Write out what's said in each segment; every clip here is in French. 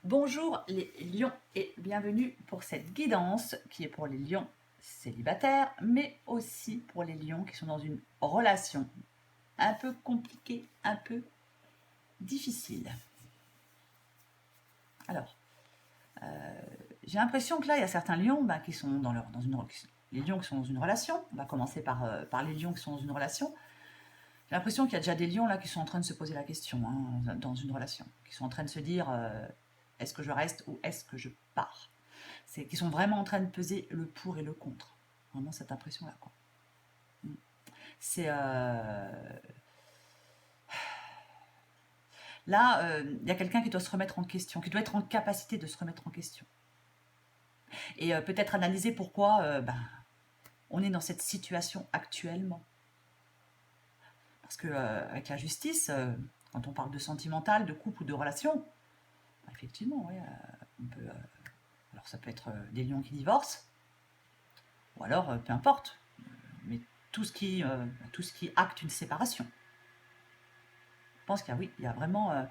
Bonjour les lions et bienvenue pour cette guidance qui est pour les lions célibataires, mais aussi pour les lions qui sont dans une relation un peu compliquée, un peu difficile. Alors, j'ai l'impression que là, il y a certains lions qui sont les lions qui sont dans une relation. On va commencer par les lions qui sont dans une relation. J'ai l'impression qu'il y a déjà des lions là qui sont en train de se poser la question dans une relation, qui sont en train de se dire est-ce que je reste ou est-ce que je pars. C'est qu'ils sont vraiment en train de peser le pour et le contre. Vraiment cette impression là quoi. C'est là il y a quelqu'un qui doit se remettre en question, qui doit être en capacité de se remettre en question et peut-être analyser pourquoi on est dans cette situation actuellement. Parce que avec la justice, quand on parle de sentimental, de couple ou de relation, effectivement, ouais, on peut, alors ça peut être des lions qui divorcent, ou alors peu importe, mais tout ce qui acte une séparation. Je pense qu'il y a, oui, il y a vraiment,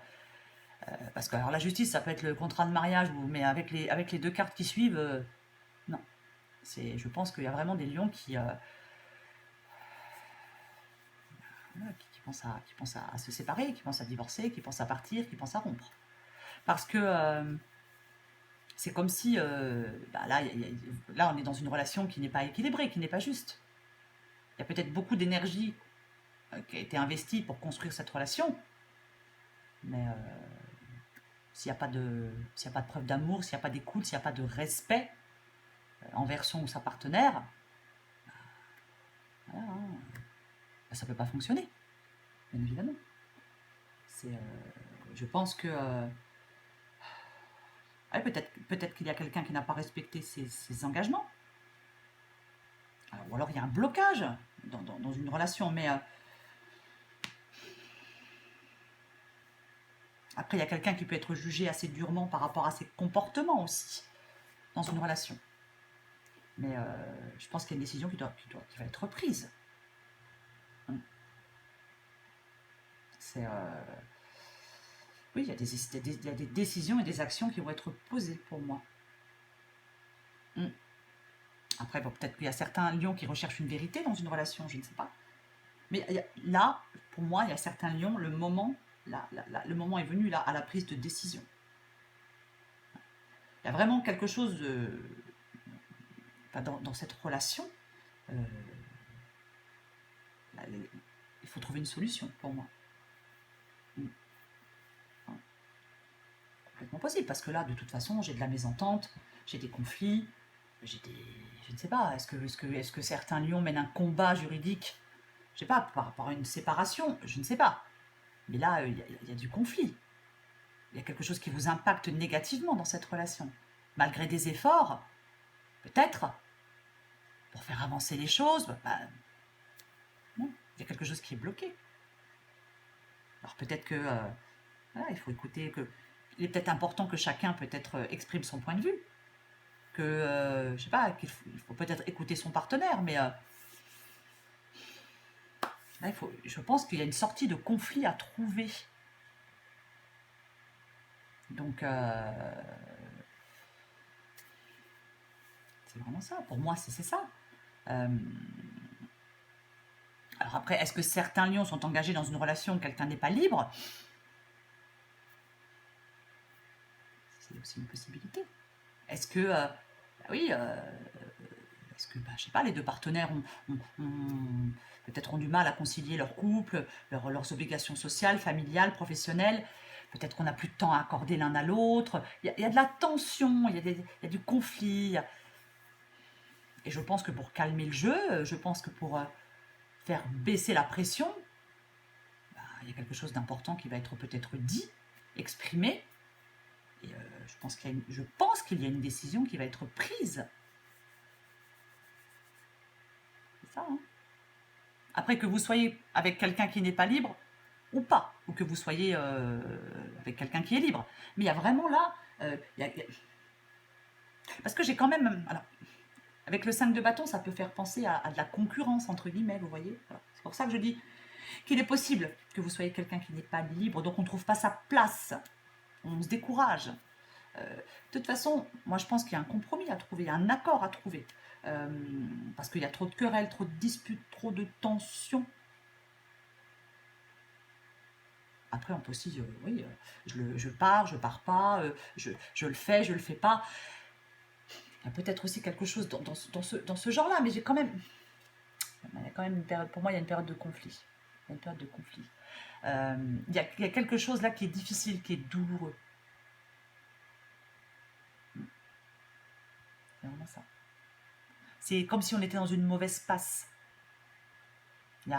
parce que alors la justice, ça peut être le contrat de mariage, mais avec les deux cartes qui suivent, non. Je pense qu'il y a vraiment des lions qui pensent à se séparer, qui pensent à divorcer, qui pensent à partir, qui pensent à rompre. Parce que c'est comme si, là, on est dans une relation qui n'est pas équilibrée, qui n'est pas juste. Il y a peut-être beaucoup d'énergie qui a été investie pour construire cette relation, mais s'il n'y a pas de preuve d'amour, s'il n'y a pas d'écoute, s'il n'y a pas de respect envers son ou sa partenaire, voilà, ça ne peut pas fonctionner, bien évidemment. Je pense que peut-être qu'il y a quelqu'un qui n'a pas respecté ses engagements. Ou alors il y a un blocage dans une relation, mais après il y a quelqu'un qui peut être jugé assez durement par rapport à ses comportements aussi dans une relation. Mais je pense qu'il y a une décision qui va être prise. Oui, il y a des décisions et des actions qui vont être posées pour moi. Après, peut-être qu'il y a certains lions qui recherchent une vérité dans une relation, je ne sais pas. Mais là, pour moi, il y a certains lions, le moment est venu là, à la prise de décision. Il y a vraiment quelque chose dans cette relation. Il faut trouver une solution pour moi. Complètement possible, parce que là, de toute façon, j'ai de la mésentente, j'ai des conflits, je ne sais pas, est-ce que certains lions mènent un combat juridique, je ne sais pas, par rapport à une séparation, je ne sais pas. Mais là, il y a du conflit. Il y a quelque chose qui vous impacte négativement dans cette relation. Malgré des efforts, peut-être, pour faire avancer les choses, non, il y a quelque chose qui est bloqué. Alors peut-être que voilà, il faut écouter, il est peut-être important que chacun peut-être exprime son point de vue, que je sais pas, qu'il faut peut-être écouter son partenaire, mais là, je pense qu'il y a une sortie de conflit à trouver. Donc c'est vraiment ça. Pour moi, c'est ça. Alors après, est-ce que certains lions sont engagés dans une relation où quelqu'un n'est pas libre? C'est aussi une possibilité. Est-ce que, oui, est-ce que, je sais pas, les deux partenaires peut-être ont du mal à concilier leur couple, leurs obligations sociales, familiales, professionnelles? Peut-être qu'on n'a plus de temps à accorder l'un à l'autre. Il y a de la tension, il y a du conflit. Et je pense que pour calmer le jeu, je pense que pour faire baisser la pression, il y a quelque chose d'important qui va être peut-être dit, exprimé. Et je pense qu'il y a une décision qui va être prise. C'est ça, hein. Après, que vous soyez avec quelqu'un qui n'est pas libre ou pas, ou que vous soyez avec quelqu'un qui est libre. Mais il y a vraiment là... Parce que j'ai quand même... Alors, avec le 5 de bâton, ça peut faire penser à de la concurrence, entre guillemets, vous voyez. Voilà. C'est pour ça que je dis qu'il est possible que vous soyez quelqu'un qui n'est pas libre, donc on ne trouve pas sa place, on se décourage. De toute façon, moi je pense qu'il y a un compromis à trouver, un accord à trouver. Parce qu'il y a trop de querelles, trop de disputes, trop de tensions. Après, on peut aussi, oui, je pars, je pars pas, je le fais, je le fais pas. Il y a peut-être aussi quelque chose dans ce genre-là, mais il y a quand même une période, pour moi, il y a une période de conflit. Il y a une période de conflit. Il y a quelque chose là qui est difficile, qui est douloureux. C'est vraiment ça. C'est comme si on était dans une mauvaise passe. Ouais,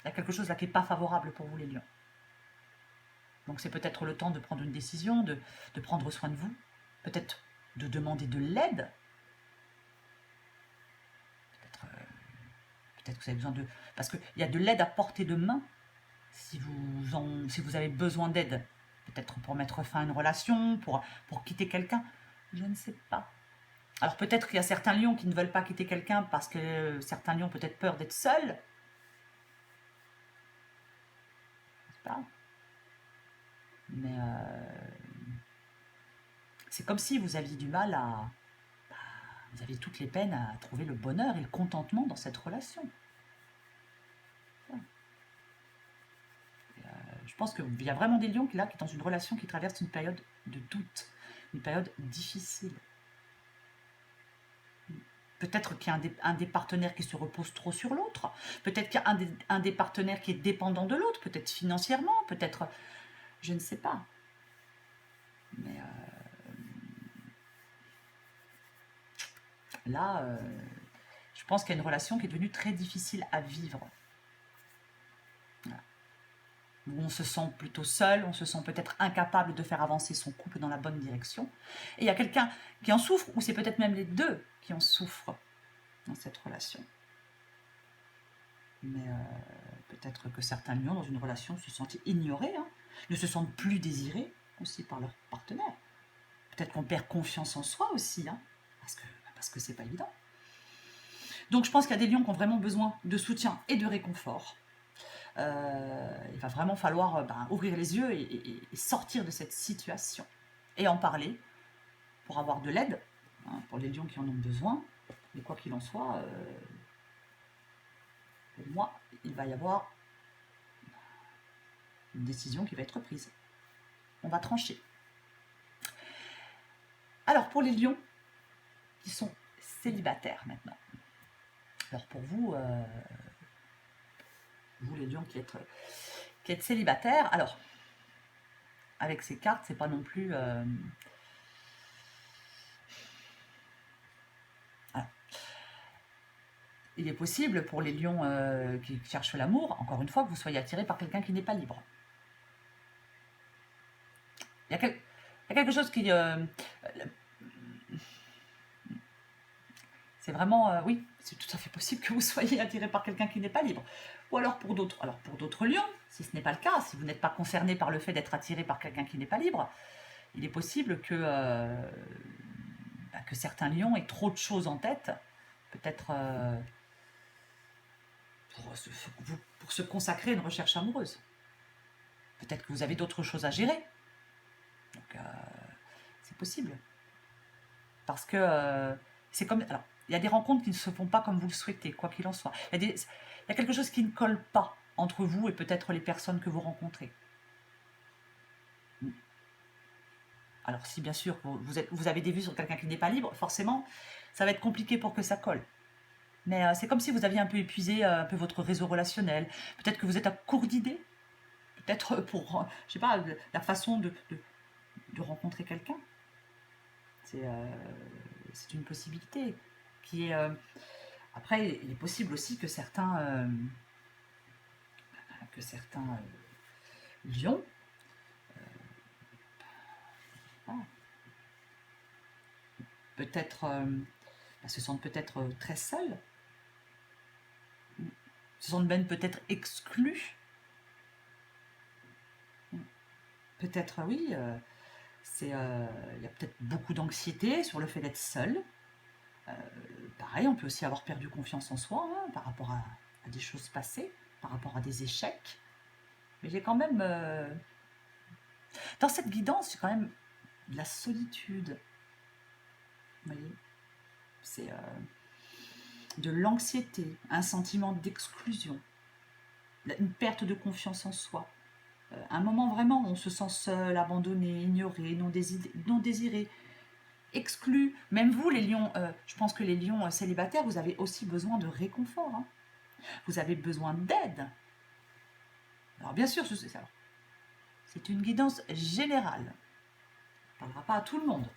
il y a quelque chose là qui n'est pas favorable pour vous, les lions. Donc c'est peut-être le temps de prendre une décision, de prendre soin de vous, peut-être de demander de l'aide. Peut-être que vous avez besoin de... Parce qu'il y a de l'aide à portée de main si vous avez besoin d'aide. Peut-être pour mettre fin à une relation, pour quitter quelqu'un. Je ne sais pas. Alors peut-être qu'il y a certains lions qui ne veulent pas quitter quelqu'un parce que certains lions ont peut-être peur d'être seuls. Je sais pas. Mais c'est comme si vous aviez du mal à... Vous aviez toutes les peines à trouver le bonheur et le contentement dans cette relation. Je pense qu'il y a vraiment des lions qui sont dans une relation qui traverse une période de doute, une période difficile. Peut-être qu'il y a un des partenaires qui se repose trop sur l'autre. Peut-être qu'il y a un des partenaires qui est dépendant de l'autre, peut-être financièrement, peut-être... Je ne sais pas. Mais là, je pense qu'il y a une relation qui est devenue très difficile à vivre. Voilà. Où on se sent plutôt seul, on se sent peut-être incapable de faire avancer son couple dans la bonne direction. Et il y a quelqu'un qui en souffre, ou c'est peut-être même les deux qui en souffrent dans cette relation. Mais peut-être que certains lions dans une relation se sentent ignorés, ne se sentent plus désirés aussi par leur partenaire. Peut-être qu'on perd confiance en soi aussi, parce que c'est pas évident. Donc je pense qu'il y a des lions qui ont vraiment besoin de soutien et de réconfort. Il va vraiment falloir ouvrir les yeux et sortir de cette situation et en parler pour avoir de l'aide, pour les lions qui en ont besoin. Mais quoi qu'il en soit, pour moi, il va y avoir une décision qui va être prise. On va trancher. Alors pour les lions qui sont célibataires maintenant. Alors pour vous, vous les lions qui êtes célibataires, alors avec ces cartes, c'est pas non plus... Il est possible pour les lions qui cherchent l'amour, encore une fois, que vous soyez attiré par quelqu'un qui n'est pas libre. Il y a quelque chose qui... c'est vraiment... oui, c'est tout à fait possible que vous soyez attiré par quelqu'un qui n'est pas libre. Ou alors pour d'autres lions, si ce n'est pas le cas, si vous n'êtes pas concerné par le fait d'être attiré par quelqu'un qui n'est pas libre, il est possible que certains lions aient trop de choses en tête, peut-être pour se consacrer à une recherche amoureuse. Peut-être que vous avez d'autres choses à gérer. Donc, c'est possible. Parce que c'est comme... Alors, il y a des rencontres qui ne se font pas comme vous le souhaitez, quoi qu'il en soit. Il y a quelque chose qui ne colle pas entre vous et peut-être les personnes que vous rencontrez. Alors, si bien sûr vous avez des vues sur quelqu'un qui n'est pas libre, forcément, ça va être compliqué pour que ça colle. Mais c'est comme si vous aviez un peu épuisé un peu votre réseau relationnel. Peut-être que vous êtes à court d'idées. Peut-être pour, je sais pas, la façon de rencontrer quelqu'un. C'est une possibilité qui est... après, il est possible aussi que certains lions peut-être se sentent peut-être très seuls, se sentent même peut-être exclus. Peut-être, oui, il y a peut-être beaucoup d'anxiété sur le fait d'être seul. Pareil, on peut aussi avoir perdu confiance en soi par rapport à des choses passées, par rapport à des échecs. Mais j'ai quand même Dans cette guidance, c'est quand même de la solitude. Vous voyez, c'est de l'anxiété, un sentiment d'exclusion, une perte de confiance en soi. Un moment vraiment où on se sent seul, abandonné, ignoré, non désiré, exclu. Même vous, les lions, je pense que les lions célibataires, vous avez aussi besoin de réconfort. Hein. Vous avez besoin d'aide. Alors bien sûr, c'est une guidance générale. On ne parlera pas à tout le monde.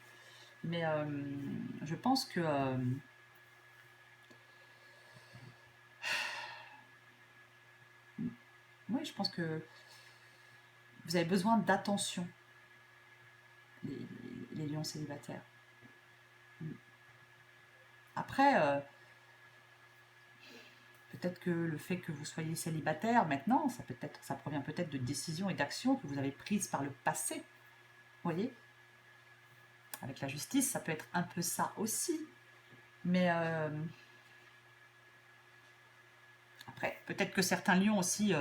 Mais je pense que oui, je pense que vous avez besoin d'attention, les lions célibataires. Après, peut-être que le fait que vous soyez célibataire maintenant, ça provient peut-être de décisions et d'actions que vous avez prises par le passé. Vous voyez ? Avec la justice, ça peut être un peu ça aussi. Mais après, peut-être que certains lions aussi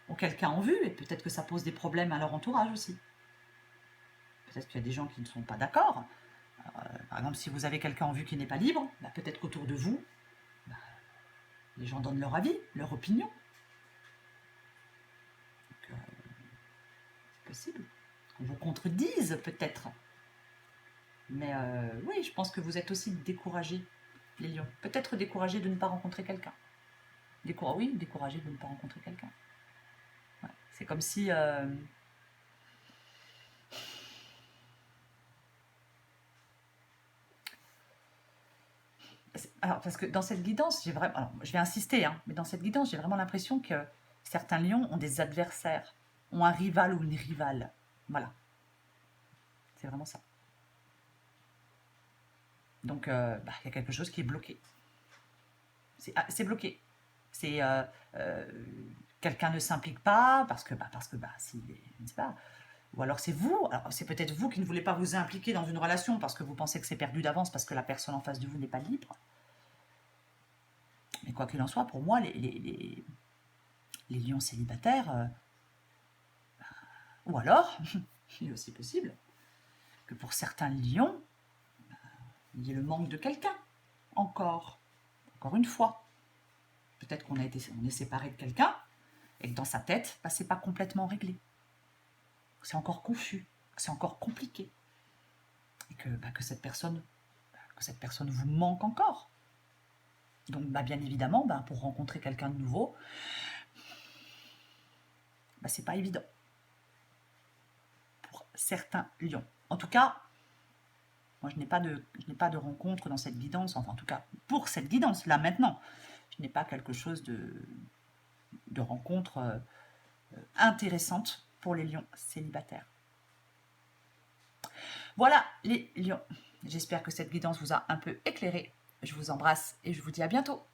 ont quelqu'un en vue et peut-être que ça pose des problèmes à leur entourage aussi. Peut-être qu'il y a des gens qui ne sont pas d'accord. Par exemple, si vous avez quelqu'un en vue qui n'est pas libre, bah, peut-être qu'autour de vous, bah, les gens donnent leur avis, leur opinion. Donc, c'est possible. On vous contredise peut-être. Mais oui, je pense que vous êtes aussi découragés, les lions. Peut-être découragés de ne pas rencontrer quelqu'un. Oui, découragés de ne pas rencontrer quelqu'un. Ouais. C'est comme si... Alors, parce que dans cette guidance, j'ai vraiment... Alors, je vais insister, hein, mais dans cette guidance, j'ai vraiment l'impression que certains lions ont des adversaires, ont un rival ou une rivale. Voilà. C'est vraiment ça. Donc, il y a quelque chose qui est bloqué. C'est bloqué. C'est quelqu'un ne s'implique pas parce que si, je ne sais pas. Ou alors c'est vous. Alors c'est peut-être vous qui ne voulez pas vous impliquer dans une relation parce que vous pensez que c'est perdu d'avance parce que la personne en face de vous n'est pas libre. Mais quoi qu'il en soit, pour moi, les lions célibataires, ou alors, il est aussi possible que pour certains lions, il y ait le manque de quelqu'un. Encore une fois. Peut-être on est séparé de quelqu'un et que dans sa tête, c'est pas complètement réglé. C'est encore confus, c'est encore compliqué. Et que cette personne vous manque encore. Donc bien évidemment, pour rencontrer quelqu'un de nouveau, c'est pas évident. Pour certains lions. En tout cas, moi je n'ai pas de rencontre dans cette guidance, enfin en tout cas pour cette guidance, là maintenant, je n'ai pas quelque chose de rencontre intéressante pour les lions célibataires. Voilà les lions. J'espère que cette guidance vous a un peu éclairé. Je vous embrasse et je vous dis à bientôt.